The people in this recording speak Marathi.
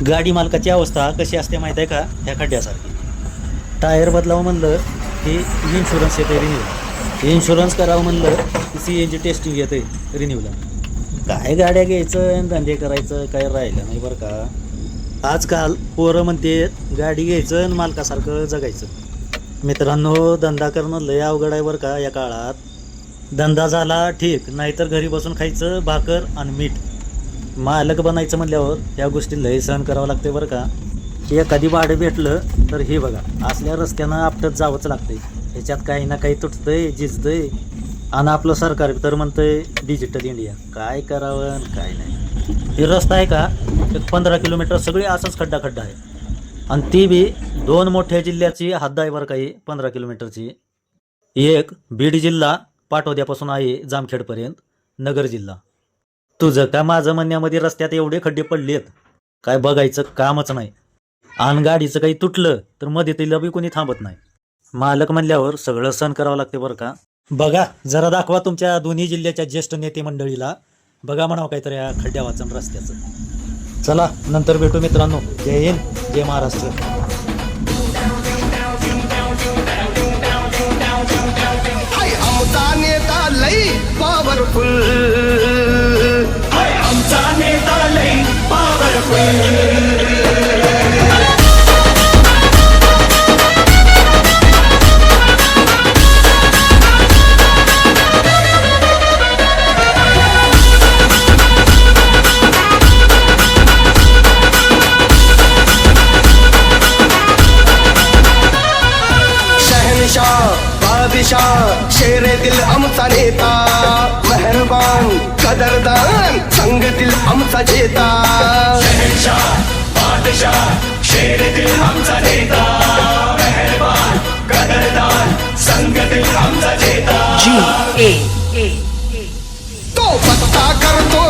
गाडी मालकाची अवस्था कशी असते माहीत आहे का? ह्या खड्ड्यासारखी. टायर बदलावं म्हणलं की इन्शुरन्स येते रिन्यू, इन्शुरन्स करावं म्हणलं की CNG टेस्टिंग येते रिन्यूला. काय गाड्या घ्यायचं आणि धंदे करायचं काय राहिलं नाही बरं का. आजकाल पोरं म्हणते गाडी घ्यायचं आणि मालकासारखं जगायचं. मित्रांनो, धंदा करणं लय अवघड आहे बरं का या काळात. धंदा झाला ठीक, नाहीतर घरी बसून खायचं भाकर आणि मीठ. मालक बनायचं म्हणल्यावर या गोष्टी लय सहन करावं लागते बरं का. एखादी भाडं भेटलं तर हे बघा असल्या रस्त्यानं आपटत जावंच लागतंय. ह्याच्यात काही ना काही तुटतंय झिजतंय. आणि आपलं सरकार तर म्हणतंय डिजिटल इंडिया. काय करावं आणि काय नाही. हे रस्ता आहे का 15 किलोमीटर सगळे असंच खड्डा आहे. आणि ती बी 2 मोठ्या जिल्ह्याची हद्द आहे बरं काही 15 किलोमीटरची. एक बीड जिल्हा पाटोद्यापासून आहे जामखेडपर्यंत नगर जिल्हा. तुझं का माझं म्हणण्यामध्ये रस्त्यात एवढे खड्डे पडलेत काय बघायचं कामच नाही. आणि गाडीचं काही तुटलं तर मध्ये तिला बी कोणी थांबत नाही. मालक म्हणल्यावर सगळं सहन करावं लागते बरं का. बघा जरा दाखवा तुमच्या दोन्ही जिल्ह्याच्या ज्येष्ठ नेते मंडळीला. बघा म्हणावं काहीतरी या खड्ड्या वाचन रस्त्याचं. चला नंतर भेटू मित्रांनो. जय हिंद, जय महाराष्ट्र. आमचा नेता लई पॉवरफुल, आमचा नेता लई पॉवरफुल. बादशाह शेरे दिल आमचा नेता, मेहरबान कदरदान संग दिल आमचा जेता. शहनशाह बादशाह शेर दिल आमचा नेता, मेहरबान कदरदान संग दिल आमचा जेता. तो पत्ता करतो